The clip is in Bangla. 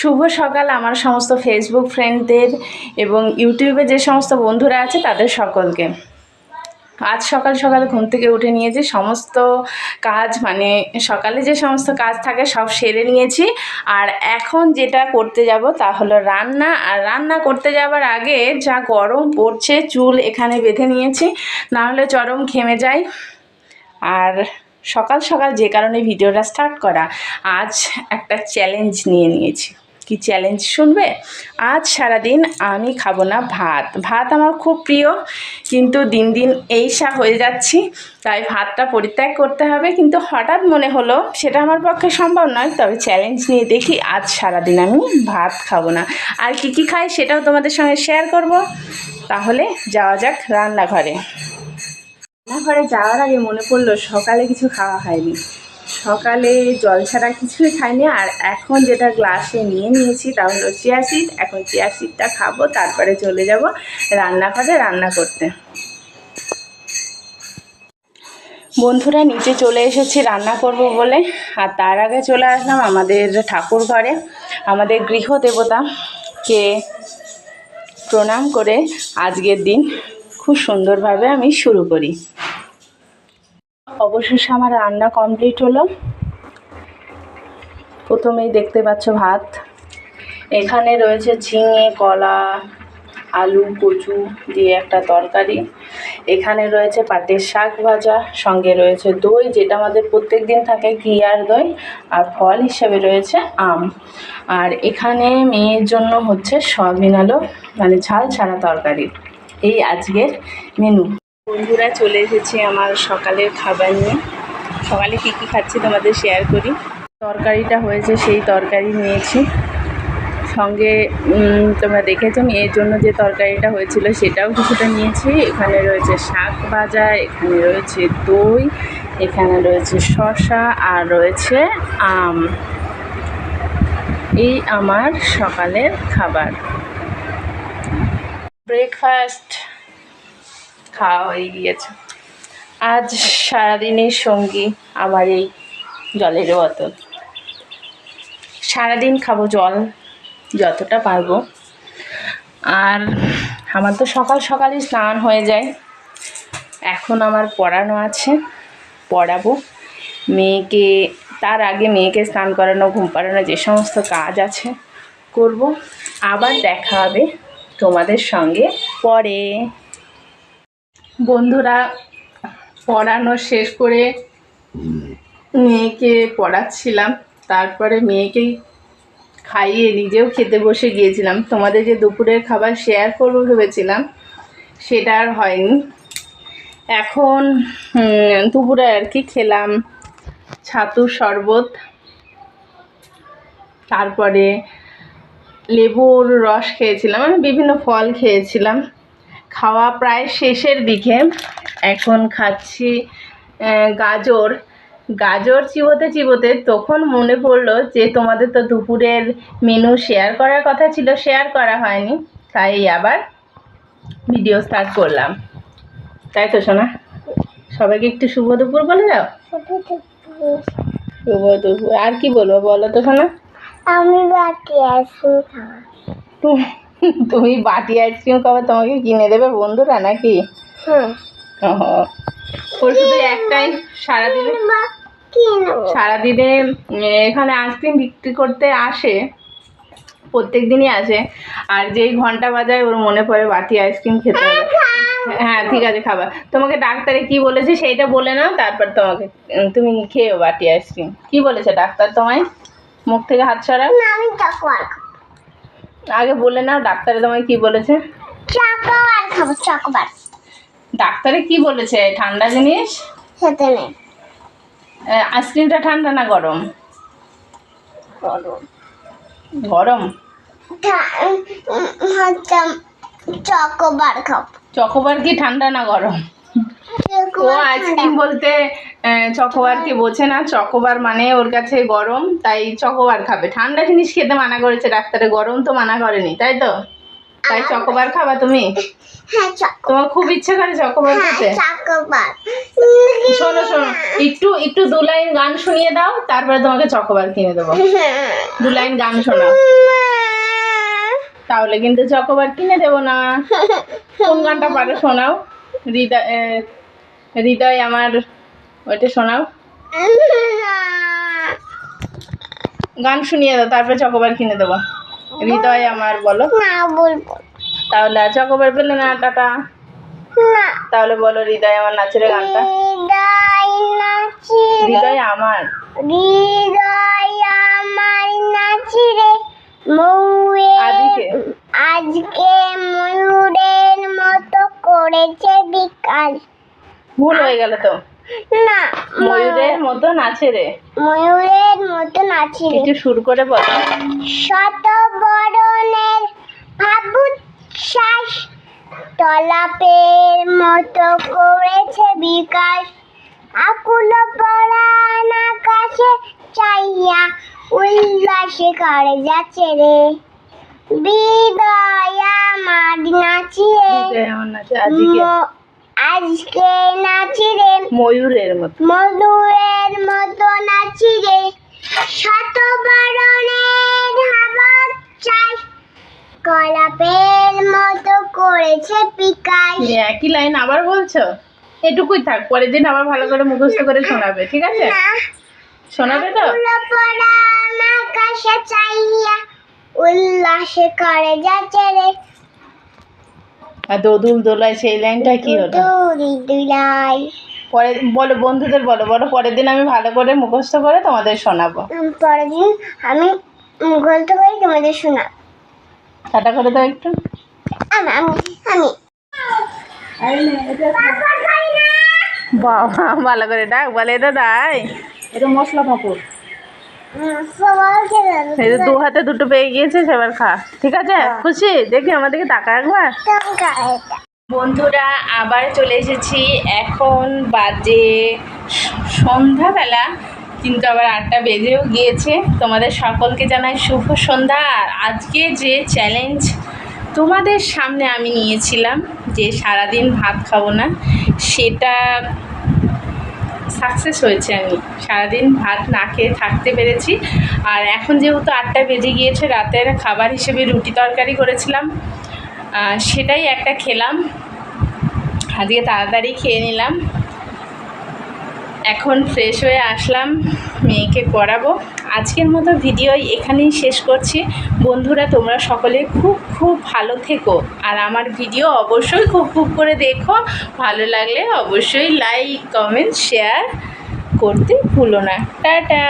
শুভ সকাল আমার সমস্ত ফেসবুক ফ্রেন্ডদের এবং ইউটিউবে যে সমস্ত বন্ধুরা আছে তাদের সকলকে। আজ সকাল সকাল ঘুম থেকে উঠে নিয়েছি, সমস্ত কাজ মানে সকালে যে সমস্ত কাজ থাকে সব সেরে নিয়েছি। আর এখন যেটা করতে যাব তা হলো রান্না। আর রান্না করতে যাবার আগে যা গরম পড়ছে চুল এখানে বেঁধে নিয়েছি, নাহলে চরম ঘেমে যায়। আর সকাল সকাল যে কারণে ভিডিওটা স্টার্ট করা, আজ একটা চ্যালেঞ্জ নিয়ে নিয়েছি। কি চ্যালেঞ্জ শুনবে? আজ সারাদিন আমি খাবো না ভাত। ভাত আমার খুব প্রিয়, কিন্তু দিন দিন এইসা হয়ে যাচ্ছি, তাই ভাতটা পরিত্যাগ করতে হবে। কিন্তু হঠাৎ মনে হলো সেটা আমার পক্ষে সম্ভব নয়, তবে চ্যালেঞ্জ নিয়ে দেখি আজ সারাদিন আমি ভাত খাবো না। আর কি কি খাই সেটাও তোমাদের সঙ্গে শেয়ার করব। তাহলে যাওয়া যাক রান্নাঘরে। রান্নাঘরে যাওয়ার আগে মনে পড়লো সকালে কিছু খাওয়া হয়নি, সকালে জল ছাড়া কিছুই খাইনি। আর এখন যেটা গ্লাসে নিয়ে নিয়েছি তা হলো চিয়া সিড। এখন চিয়া সিডটা খাবো, তারপরে চলে যাব রান্নাঘরে রান্না করতে। বন্ধুরা, নিচে চলে এসেছি রান্না করব বলে। আর তার আগে চলে আসলাম আমাদের ঠাকুর ঘরে, আমাদের গৃহদেবতাকে প্রণাম করে আজকের দিন খুব সুন্দরভাবে আমি শুরু করি। অবশেষে আমার রান্না কমপ্লিট হলো। প্রথমেই দেখতে পাচ্ছ ভাত, এখানে রয়েছে ঝিঙে, কলা, আলু, কচু দিয়ে একটা তরকারি। এখানে রয়েছে পাটের শাক ভাজা, সঙ্গে রয়েছে দই, যেটা আমাদের প্রত্যেক দিন থাকে, ঘি আর দই। আর ফল হিসেবে রয়েছে আম। আর এখানে মেয়ের জন্য হচ্ছে সয়াবিন আলু মানে ঝাল ছাড়া তরকারি। এই আজকের মেনু। বন্ধুরা, চলে এসেছি আমার সকালের খাবার নিয়ে। সকালে কী কী খাচ্ছি তোমাদের শেয়ার করি। তরকারিটা হয়েছে সেই তরকারি নিয়েছি, সঙ্গে তোমরা দেখেছো মেয়ের জন্য যে তরকারিটা হয়েছিল সেটাও কিছুটা নিয়েছি। এখানে রয়েছে শাক ভাজা, এখানে রয়েছে দই, এখানে রয়েছে শসা, আর রয়েছে আম। এই আমার সকালের খাবার। ব্রেকফাস্ট খাওয়া হয়ে গিয়েছে। আজ সারাদিনের সঙ্গী আমার এই জলের বোতল। সারাদিন খাবো জল যতটা পারবো। আর আমার তো সকাল সকালই স্নান হয়ে যায়। এখন আমার পড়ানো আছে, পড়াবো মেয়েকে। তার আগে মেয়েকে স্নান করানো, ঘুম পাড়ানো, যে সমস্ত কাজ আছে করব। আবার দেখা হবে তোমাদের সঙ্গে পরে। বন্ধুরা, পড়ানো শেষ করে মেয়েকে পড়াচ্ছিলাম, তারপরে মেয়েকেই খাইয়ে নিজেও খেতে বসে গিয়েছিলাম। তোমাদের যে দুপুরের খাবার শেয়ার করবো ভেবেছিলাম, সেটা আর হয়নি। এখন দুপুরে আর কি খেলাম, ছাতুর শরবত, তারপরে লেবুর রস খেয়েছিলাম, আমি বিভিন্ন ফল খেয়েছিলাম। খাওয়া প্রায় শেষের দিকে। এখন খাচ্ছি গাজর। গাজর চিবোতে চিবোতে তখন মনে পড়লো যে তোমাদের তো দুপুরের মেনু শেয়ার করার কথা ছিল, শেয়ার করা হয়নি, তাই আবার ভিডিও স্টার্ট করলাম। তাই তো সোনা? সবাইকে একটু শুভ দুপুর বলে দাও। শুভ দুপুর। আর কি বলবো বলো তো সোনা? আমি বাটি আইসক্রিম খাবো। তুমি বাটি আইসক্রিম খাবে, তোমাকে কিনে দেবে বন্ধুরা নাকি? ওর শুধু একটাই সারাদিনে এখানে আইসক্রিম বিক্রি করতে আসে, প্রত্যেক দিনই আসে। আর যেই ঘন্টা বাজায় ওর মনে পড়ে বাটি আইসক্রিম খেতে হবে। হ্যাঁ ঠিক আছে, খাবার। তোমাকে ডাক্তারে কি বলেছে সেইটা বলে নাও, তারপর তোমাকে তুমি খেয়েও বাটি আইসক্রিম। কি বলেছে ডাক্তার তোমায়? মুখ থেকে হাত সরাও। আমি চকোবার আগে বলে নাও ডাক্তারে তোমায় কি বলেছে। চকোবার খাবো, চকোবার। ডাক্তারে কি বলেছে? ঠান্ডা জিনিস খেতে নেই। আইসক্রিমটা ঠান্ডা না গরম? গরম। চকোবার খাবো। চকোবার কি ঠান্ডা না গরম? ও আইসক্রিম বলতে চকোবার কি বোঝে না। চকোবার মানে ওর কাছে গরম, তাই চকোবার খাবে। ঠান্ডা জিনিস খেতে মানা করেছে ডাক্তারে, গরম তো মানা করেনি, তাই তো? তাই চকোবার খাবা তুমি? হ্যাঁ, তোমার খুব ইচ্ছে করে চকোবার খেতে? চকোবার। শোনো শোনো, একটু 2 লাইন গান শুনিয়ে দাও, তারপরে তোমাকে চকোবার কিনে দেবো। 2 লাইন গান শোনাও। তাহলে কিন্তু চকোবার কিনে দেবো না। কোন গানটা পারো শোনাও। হৃদয় হৃদয় আমার, ওইটা শোনাও। গান শুনিয়ে দাও, তারপরে চকোবার কিনে দেবো। হৃদয় আমার বলো। না বলবো তাহলে আর চকোবার পেলে না, টাটা। না। তাহলে বলো হৃদয় আমার নাচের গানটা। হৃদয় নাচি রে, হৃদয় আমার, হৃদয় আমার নাচি রে, আজকে আজকে ময়ূরের মতো করেছে বিকাল। ভুল হয়ে গেল তো। না, ময়ূরের মতো নাচে রে, ময়ূরের মতো নাচি রে, একটু সুর করে বলো। শত বরণের ভাবুচ্ছ্বাস তলাপের মতো করেছে বিকাশ। আকুল পরাণ আকাশে চাইয়া উল্লাসে করে যাচ্ছে রে, হৃদয় আমার নাচিয়ে হৃদয় আমার নাচে আজকে, আজকে নাচি রে, ময়ূরের মতো, মধুরের মতো নাচি রে, শত বরণের হাবচ্ছ্বাস কলাপের মতো করেছে বিকাশ। তুমি একই লাইন আবার বলছো। এটুকুই থাক, পরের দিন আবার ভালো করে মুখস্থ করে শোনাবে, ঠিক আছে? শোনাবে তো? আকুল পরাণ আকাশে চাইয়া উল্লাসে করে যাচ্ছে রে, আর দোদুল দোলায় সেই লাইনটা কি হলো? দূরি দুলাই। পরে বলো, বন্ধুদের বলো, বলো পরের দিন আমি ভালো করে মুখস্থ করে তোমাদের শোনাবো। পরের দিন আমি মুখস্থ করে তোমাদের শোনা। টাটা করে দাও একটু। আমি আমি বাবা, ভালো করে ডাক, বলে এটা দাই, এটা মশলা পাপড়। এই যে দু হাতে দুটো পেয়ে গিয়েছে, সেবার খা, ঠিক আছে? খুশি? দেখি আমাদেরকে টাকা একবার। বন্ধুরা, আবার চলে এসেছি। এখন বাজে সন্ধ্যাবেলা, কিন্তু আবার 8টা বেজেও গিয়েছে। তোমাদের সকলকে জানাই শুভ সন্ধ্যা। আর আজকে যে চ্যালেঞ্জ তোমাদের সামনে আমি নিয়েছিলাম, যে সারাদিন ভাত খাবো না, সেটা সাকসেস হয়েছে। আমি সারাদিন ভাত না খেয়ে থাকতে পেরেছি। আর এখন যেহেতু 8টা বেজে গিয়েছে, রাতের খাবার হিসেবে রুটি তরকারি করেছিলাম, সেটাই একটা খেলাম। আজকে তাড়াতাড়ি খেয়ে নিলাম। এখন ফ্রেশ হয়ে আসলাম, মেয়েকে পড়াবো। আজকের মতো ভিডিও এখানেই শেষ করছি। বন্ধুরা, তোমরা সকলে খুব খুব ভালো থেকো। আর আমার ভিডিও অবশ্যই খুব খুব করে দেখো। ভালো লাগলে অবশ্যই লাইক, কমেন্ট, শেয়ার করতে ভুলো না। টাটা।